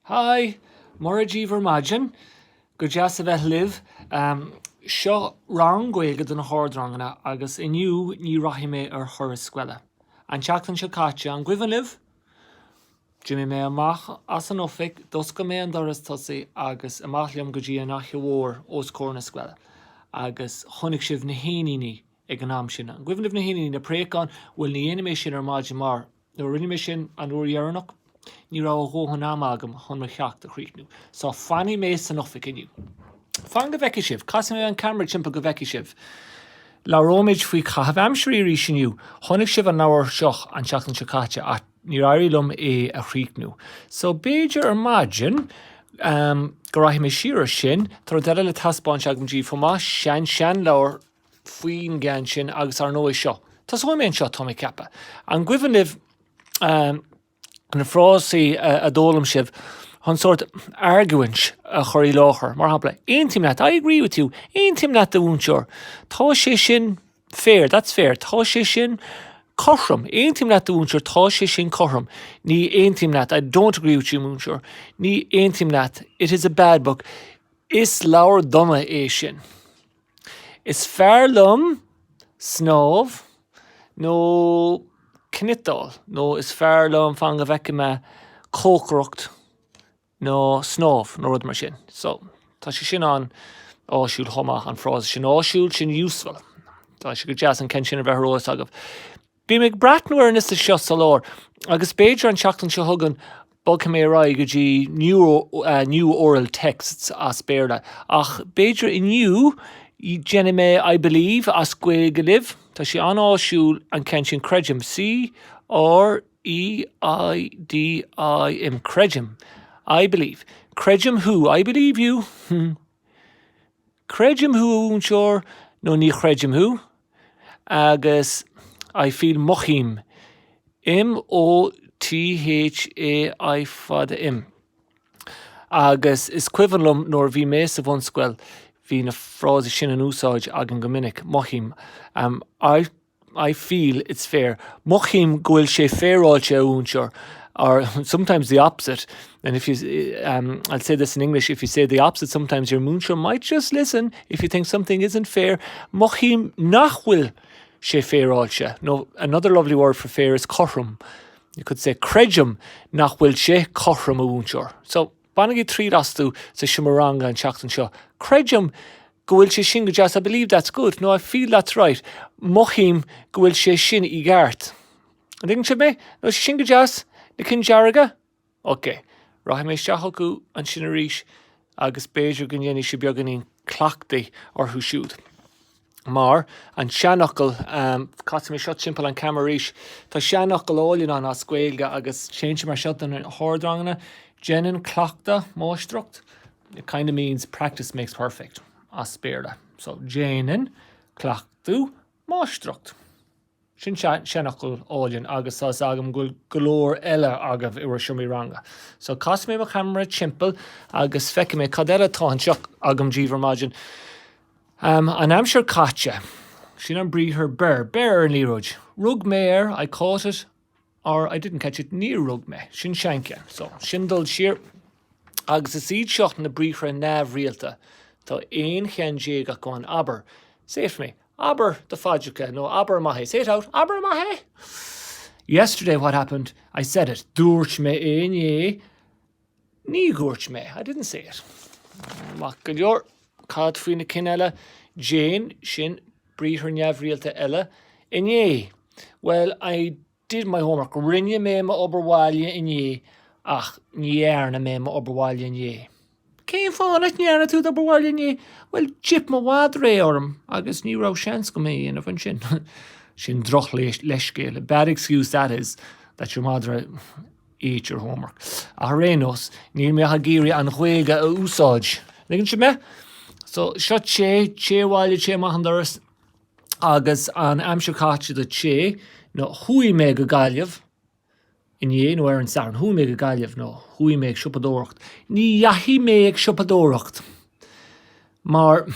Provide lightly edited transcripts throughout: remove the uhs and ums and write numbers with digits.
Hi, Morajee Vermajan, go deas a bheith live. Seo rang gaeilge don hordrangana agus iniu ní rahi mé ar choras scuile. An teachtain seo caite an gcuimhin live, Jimmy mé amach as an ofic, dos go mé an doras tosaí agus amach liam go dtí an achmhór os cór na scuile. Agus chonig sibh na héanaí ag an am sin. An gcuimhin live na héanaí na préacán bhfuil ní aine mé sin ar maidin mar. nó rinne mé sin an uair dhearnach, ní rá hóhan amagam chun mar cheach a chríichnú. So fanny mé san ofic iniu. Fan go bheici sibh, cas mé an camera timp go bheici sibh. La róméid faoi Caitheamh Aimsirí siniu, chonig sibh an náir seoch an teachtain seo caite a ní airilum é a chríichnú. So béidir ar maidin, go raibh mé siar sin, tar deile le taspáin agam dí fomá sean leabhar faoin gan sin agus ar nó é seo. Tás mé seo tá mé ceappa. An gcuimhin live an frásaí a dólam sibh, an sort arguint a choirí láchar, mar hapla, ein timnat, I agree with you, ein timnat a únseoir, tá sé sin fair, that's fair, tá sé sin corrum, ein timnat a únseoir, tá sé sin corrum, ní ein timnat, I don't agree with you, únseoir, ní ein timnat, it is a bad book, is leabhar doma é sin. Is fearlum, snáb, nó cnitál, nó is fearlum fan go bheice me cócrocht, nó snáb, nó rud mar sin. So, tá sé sin an áisiúil chuma an frás sin áisiúil sin useful. Tá sé go deas an cen sin a bheith rólas agah. Bí me bratnúir in is seo sa lár, agus béidir an teachtain seo thugan bolcha mé rá go dtí new oral texts as béirle. Ach béidir iniu, Jenny mé, I believe, as gwe go live, tá sé an áisiúil an cen sin Caitheamh, C-R-E-I-D-I-M, Caitheamh. I believe. Caitheamh who? I believe you. Caitheamh who, únseoir, nó ní Caitheamh who. Agus, I feel mochim. M-O-T-H-A-I fada im. Agus, is cuivanlum nóir bhí mé sa bhain scoil, hí na frásaí sin an úsáid ag an gomininic, mochim. I feel it's fair. Mochim gohfuil sé féráilte únseoir. Or sometimes the opposite. And if you, I'll say this in English, if you say the opposite, sometimes your moonshore might just listen if you think something isn't fair. Mochim nachhfuil sé féráilte. No, another lovely word for fair is corrum. You could say Caitheamh nachhfuil sé corrum a únseoir. So, banagi trí rasú sa simaranga an teachtain seo. Caitheamh gohfuil sé sin go deas, I believe that's good. No, I feel that's right. Mochim gohfuil sé sin I gart. And didn't you me? No, sé sin go deas. Na cin dearga? Ok. Raith mé seachaú an sin a ríis agus béidir go ndéanaí si beag in clachtaí orthú siúd. Mar an seanachal, cos mé seo timpeall an camera ríis, tá seanachal áilín an as Gaeilge agus chéinte mar seo an hordrangana, jenin clachta máistrucht. It kind of means practice makes perfect, as béarla. So, jenin clachtú máistrucht. Sin seanachal áilín agus as agam golóir eile agah uair siomíranga. So cas mé mar camera timpeall agus feice mé cad eile tá an seach agam dí Vermajan. An Aimsir caite, sin an bríthir bear an líróid. Rug méir, I caught it, or I didn't catch it, near rug mé, sin seancean. So, sin dul siar, agus is iad seach na bríthir námh rialta, tá aon chean déag go an aber. Say it for me. Aber the fadjuka, no, aber mahe. Say it out. Aber mahe. Yesterday, what happened? I said it. Dúirt me éine. Ní gúirt me. I didn't say it. Macador, cad faoin na cin eile. Jane, sin, bríthir neamh rialta eile. Iné. Well, I did my homework. Rinne me ma oberwalje iné. Ach, niarna me ma oberwalje iné. Céim fáin at nearna tú oberwalje iné. Well, jip ma wad ré orm, agus ní rá seans go mé in of sin. Sin droch leiscéil. A bad excuse that is, that your mother ate your homework. A rénos, ní mé ha géirí an chuige a úsáid. Ligin si me? So, seo chéhhaile ché mahan doras, agus an Aimsir caite de ché, no hui mé go gaiileh, in no ar an saran, hui mé go gaiileh, no hui mé ag siopadóracht. Ní jahi mé ag siopadóracht. Mar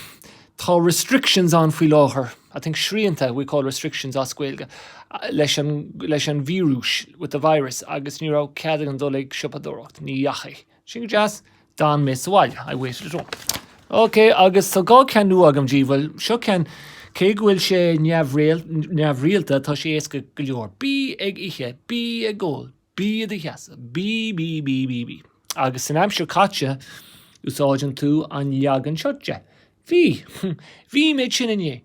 tá restrictions an faoi láthair. I think shrianta we call restrictions as Gaeilge leis an vírus with the virus agus ní rá cead an dul ag siopadóireacht ní dhachaí. Sin jazz Dan mé sáil I waited it on. Okay, agus so gá ceanú agam díbhfuil seo cean cé bhfuil sé neamhréalta tá sé éasca go leor. Bí ag ihe, bí ag ggóil, bí ag cheasa, bí. Agus san aimsir caite úsáideann tú an leagan seote. Bhí méid sin inné.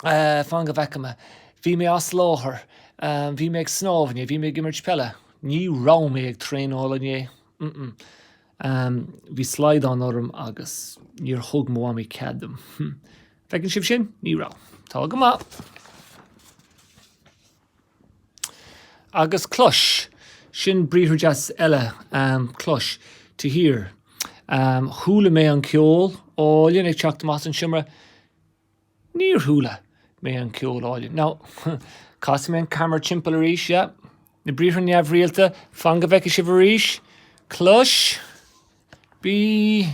Fan go bhheicime. Bhí mé as láthair. Bhí mé ag snábhaine, bhí mé gimmert pelle. Ní rá mé ag tréála inné. Bhí sláidán orm agus níor thug mó mé ceadam. Fecinn sibh sin? Ní rá. Tá go má. Agus clois. Sin bríthir jazz eile clois to hear. Thúla mé an ceol áilíonn ag teachta más an simre. Níor thúla mé an ceol áilíonn. Now, cos mé an camera timpeall arís, yeah. Na bríthir neamhréalta, fan go bheice sibh arís. Clois. B.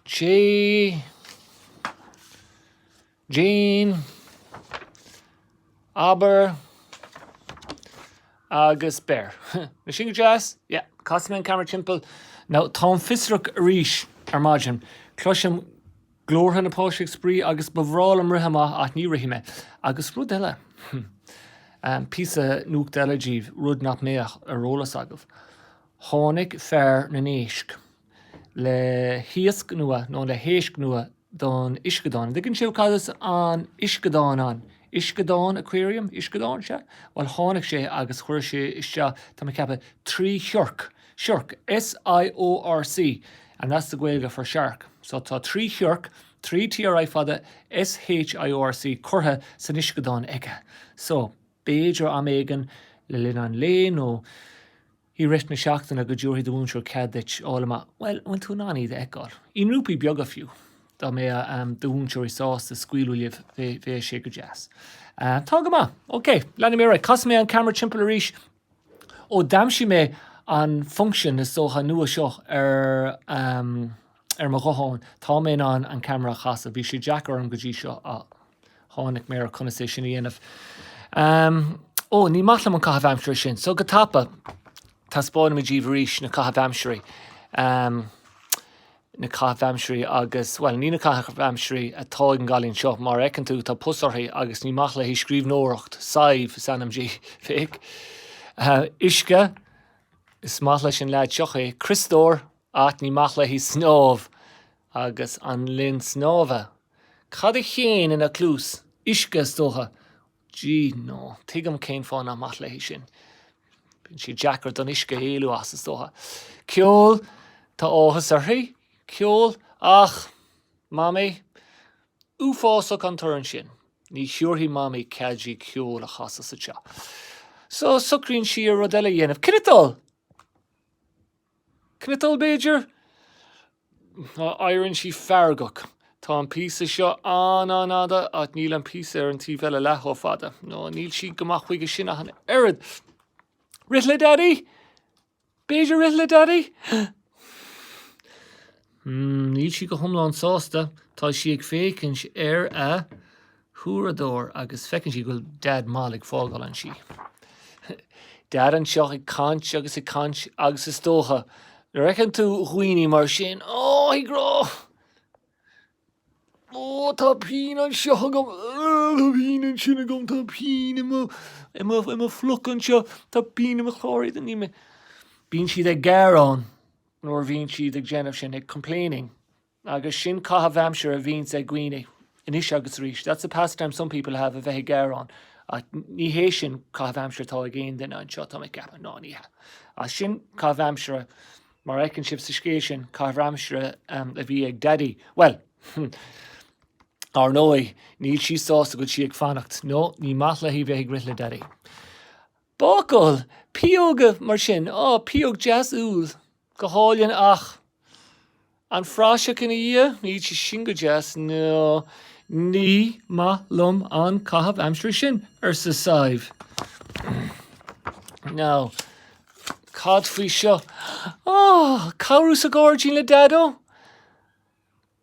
J. Jane. Aber. Agus bear. Na sin go jazz? Yeah. Cos mé an camera timpeall. Now, tá fisrach arís ar maidin. Cloisim glórtha na páiseach sprí agus bhrálam rithama ach ní rithime. Agus rud eile. Písa nuach deile díobh rud nach méach ar rólas agah. Tháinig fearr na néisc. Le hiasc nua, nó le héisc nua don iscadáin. Dicinn siú cadas an iscadáin an. Iscadáin aquarium, iscadáin se? Well, tháinig sé agus chuir sé iste tá me ceappa trí thiorc. Siorc, S-I-O-R-C, and that's the Gaeilge for shark. So tá trí thiorc, trí T-R-I fada, S-H-I-O-R-C, curtha san iscadáin ige. So, béidir am éigean le linn an léin ó hí reit na seachtainna go dúirthaí do bhúnseir ceadit álama. Well, bhain tú náí de eáil. Í rúpaí beag a fiú. Dá mé do bhúnseir sás de scuilúliamh bhé sé go jazz. Tá go má. OK, lena mé raibh cos mé an camera timpeall arís ó damsí mé an function is socha nua seo ar mo goháin. Tá mé an camera chasa. Bhí sé Jackar an go dtí seo a tháinig mé ar chuna sé sin dhéanamh. Ní maithlam an Caitheamh Aimsirí sin. So go tapa tá spáinna mé díobh arís na Caitheamh Aimsirí. Na Caitheamh Aimsirí agus, well, ní na Caitheamh Aimsirí atá an gáilíonn seo, mar eicinn tú tá pusarthaí agus ní maith le hí scríbhnóireacht, saibh sanamdí féic. Isce is maith leis an leid seocha é Christóir ach ní maith le hí snámh agus an linn snámha. Cad a chéin ina clús, isce stócha. Gee, no, tuigim céin fáin na maith le hí sin. Bhíonn si Jackar don isce éalú as stócha. Ceol tá áthas arthaí. Ceol ach mami uafásach an tuireann sin. Ní siúrthaí mami ceadí ceol a chasa sa teo. So sucríonn si ar rud eile dhéanamh. Cinnetal? Cinnetal Beidir? Éireann si feargach. Tá an písa seo anada at níl an písa ar an tí bheile lethó fada. No, níl si gomach chuige sin a an airad. Rithle daddy? Beidir rithle daddy? Níl si go thomláin sásta, tá si ag fécinn ar a thuradóir agus fecinn si goil dad málaigh fágáil an si. Dad an seo ag cant agus ag cant agus is tócha. Reckon tú chuoine mar sin, hí grá. Tá pín an seo gom, tá pín an sinna gom, tá pín im fluc an seo, tá pín im chláirid an níime. Bíonn siad ag garrán, nor bhíonn siad ag déanamh sin ag complaining. Agus sin Caitheamh Aimsirí a bhíonn ag gcuine inis agus rís. That's a pastime some people have a bheith garrán. Ní hé sin Caitheamh Aimsirí tá ag géin den an seo tá ag ceappa, ná ní ha. A sin Caitheamh Aimsirí mar eicinn sibh sa scéal sin Caitheamh Aimsirí a bhí ag daddy. Well, ar nói, níl si sásta go si ag fannacht. No, ní maith le hí bheith ag rithle daddy. Bácail, pióga mar sin, pióg jazz úl. Go háilíonn ach. An phráiseach ina dhia, níl si sin go jazz, no. Ní ma lum an Caitheamh Aimsirí sin ar sa saibh. Now, cad faoi seo. Cabhrú sa gáirtín le dado?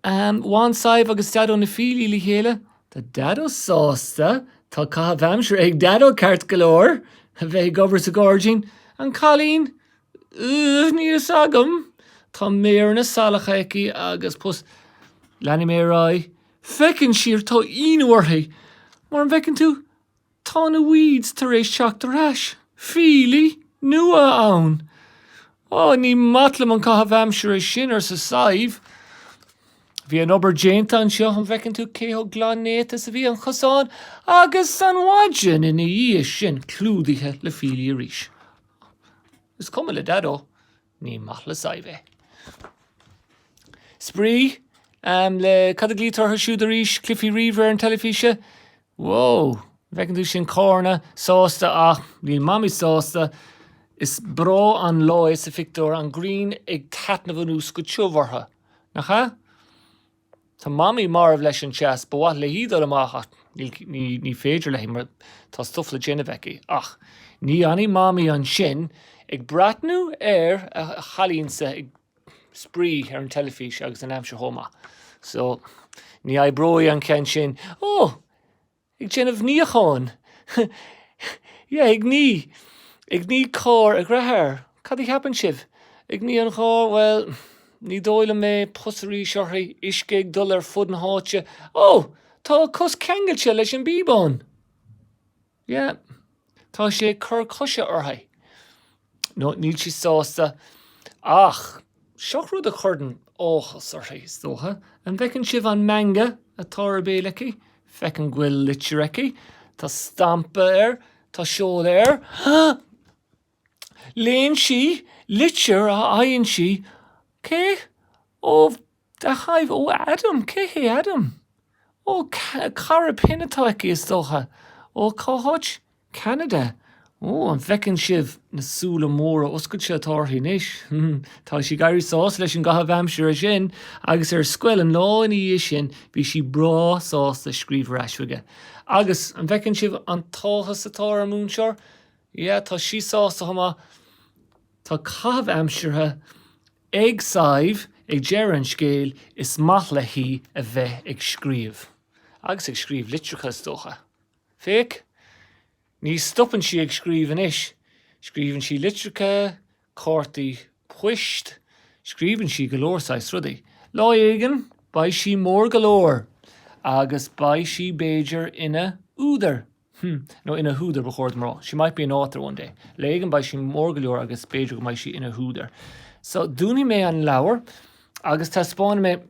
Bháin saibh agus deadó na fílí le chéile, Tá deadó sásta, tá Caitheamh Aimsirí ag deadó ceart go leor, a bheith gobar sa gáirgin, an Cailín, níos agam, tá méar na salacha aici agus pus leanna mé rá, fecinn siar tá inúirthaí, mar an bhecinn tú, tá na weeds tar éis teach do rais, fílí nua ann. Ní matlam an Caitheamh Aimsirí sin ar sa saibh. Bhí an obair déanta an seo an bhecinn tú céthó glánéta sa bhí an chosán agus san waidin ina dhíos sin clúdaithe le fílí arís. Is cuma le dadó, ní maith le saibh. Spree, le cad a glítar siúd arís Cliffy Reaver an telefíse. Wow, bhecinn tú sin córna, sásta ach, níl mami sásta, is bra an láid sa fictor an green ag tatnamh an ús go tiovartha. Nacha? Tá mami marv leis an chas, ba le hídal amach ní féidir le mar tá stuff le déanamh aici. Ach, ní aní mami an sin ag bratnú a chalínsa ag spree ar an telefís agus an Aimsir Thoma. So, ní bróí an cen sin, ag déanamh níocháin. Ag ní cór a grathair. Cad hapan sibh? Ag ní an chór, well, ní dóile mé pusarí seorthaí isce ag dul ar fud an háite. Tá cos cengailte leis an bíbán. Tá sé cur coise orthaí. No, níl si sásta. Ach, seoch rud a chuirden óchas orthaí is dótha. An bhecinn sibh an manga a tar bélaci, fecinn ghuiil litireci, tá stampa tá seoil Léon si, litir a aonn si, cé? Da chaibh, Adam, cé hé Adam? Cara pinatá aici is dócha. Cáthid, Canada. An bhecinn sibh na súla móra oscail se atárthaí níos. Tá si gairí sás leis an Caitheamh Aimsirí sin, agus ar scoil an láin í sin, bhí si brá sás le scríomh reisfuige. Agus an bhecinn sibh an táthas atá ar mún seoir, tá si sásta chuma, tá Caitheamh Aimsirí ag saibh ag deir an scéal is maith le hí a bheith ag scríomh. Agus ag scríomh litrichas dócha. Féic? Ní stoppen si ag scríomh inis. Scríomhann si litricha, cártaí puist, scríomhann si go leor sais rudaí. Lá éigean, ba si mór go leor, agus ba si béidir ina údar. No, ina húdar bechord mará. She might be an author one day. Léigean ba si mór go leor agus béidir go mai si ina húdar. So dúni mé an leabhar, agus tá spáin mé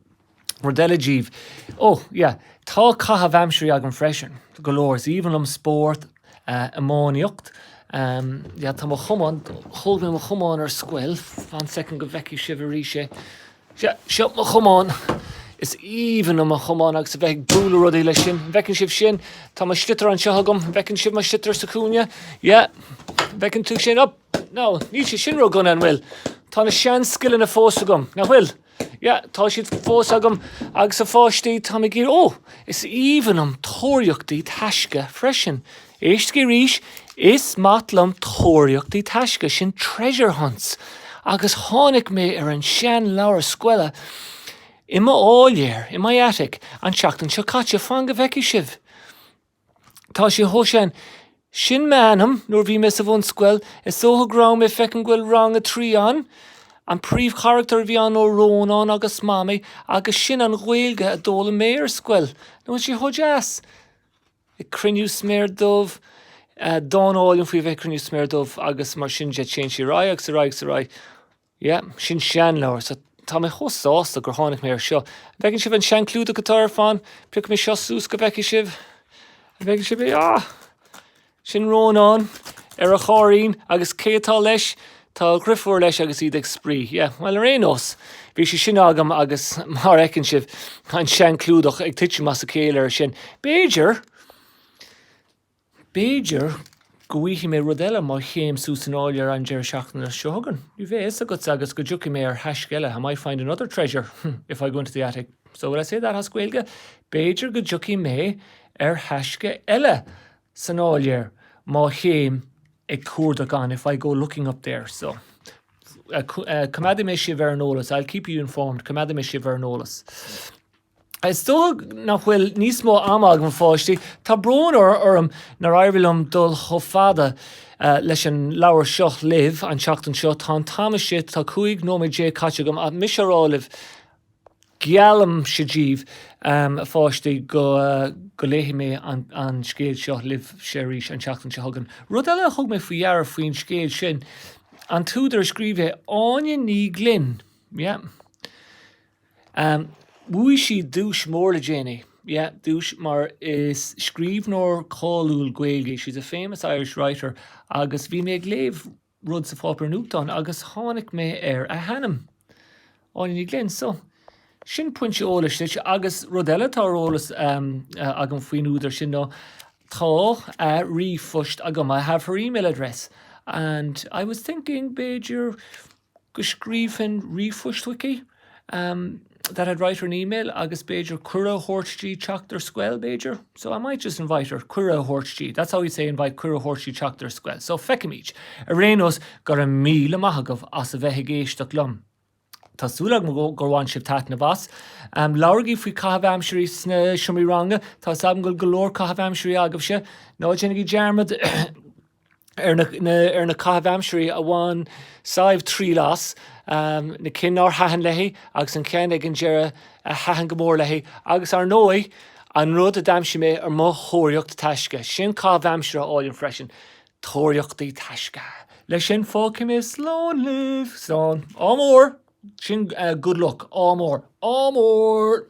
rodella díobh. Tá Caitheamh Aimsirí agam freisin. Go leor, is even sport, amóníocht. Tá mo chumán, chulg mé mo chumán ar scoil, fan second go bheici sibh aríise. Seo mo chumán. Is even mo chumán agus a bheith búla rudaí lei sin. Bhecinn sibh sin, tá mo slitar an seo agam, bhecinn sibh mo slitar sa cúne. Bhecinn tú sin up. No, ní sé sin ro gun an bhfuil. Tá na sean skill na fós agam. Na bhfuil. Tá siad fós agam agus a fáistí tá me gír, is even tóireachtaí taisce freisin. Éistcí ríis is matlam tóireachtaí taisce sin treasure hunts. Agus tháinig mé ar an sean leabhar scoile ima áiléir, ima attic, an seachtain seo caite fan go bheici sibh. Tá sé hósean sin meanam nuair bhí mé sa bhain scoil, is sótha grám mé fecinn ghuiil rang a trí an príomh character bhí an ó Rónán agus mami, agus sin an ghilge a dóla mé ar scoil. No sé hódeas. I criniú sméardómh, dánáilm faoi bheith criniú sméardómh agus mar sin jet sin si rá agus sa rá. Sin sean leabhar, so tá mé chosásta gur tháinig mé ar seo. Bhecinn sibh an sean clúda go tar fan, pic mé seo sús go bheici sibh. Bhecinn sibh sin Rónán ar a choirín agus cétá leis, tá grifúir leis agus iad ag spree. Well ar éos, bhí sé sin agam agus mar ecinn sibh an sean clúdach ag tiite mas a céile ar sin. Béidir go bhíhí mé rodella má chéim sús an áilear an deir seachtain ar seogan. You bhés agus go dúci mé ar heisceile. I might find another treasure if I go into the attic. So will I say that has Gaeilge? Béidir go dúci mé ar heisce eile san áilear má chéim ag cuardach an if I go looking up there. So cumada mé sibh ar an ólas. I'll keep you informed. Cumada mé sibh ar an ólas. Is dó nach bhfuil níos mó amag an fáistí, Tá brn orm nar airbhilm dul cho fada leis an leabhar seoch libh an seachtain seo tá támas siad tá chuig nóid dé caite gom a misisirálibh gealam sé díobh fáistí go léhí mé an scéal seo libh sé rís an seachtain se thugan. Rud eile thug mé faohearr faoin scéal sin, an túidir scríbhe áine ní glynn, yeah. Bhui si dúis mór le déine. Yeah, dúis mar is scríbnóir cáúil Gaeilge. She's a famous Irish writer. Agus bhí mé léamh rud sa fápar nútán agus tháinig mé a hanam. Áine ní glynn. So, sin puinte ólas leis agus rud eile tá ólas agam faoin údar sin ná tá refushed agam. I have her email address. And I was thinking, Beidir, go scríbhin refushed wiki. That I'd write her an email, agus Beidir cura hortg chachtar squel Beidir. So I might just invite her, cura hortg. That's how we say invite cura hortg chachtar squel. So fecamich. A rénos gur a míle mahagav as a bheith géisteach lom. Tá súlag mo gurháin sib tat na bas. Laurgi fui Caitheamh Aimsirí sna siomí ranga. Tá sabn go golóir Caitheamh Aimsirí agam se. Ná dénigi jarmad na Caitheamh Aimsirí a bhain saibh trí las. Na cinnar hahan lehi, agus an cean ag an deire a hahan gomór lehi, agus ar nói an rud a damsi mé ar mo thóiriocht taisce. Sin Caitheamh Aimsirí áilin freisin, thóiriochtaí taisce. Le sin fácim is slán live, slán. Ámór, sin good luck, ámór, ámór.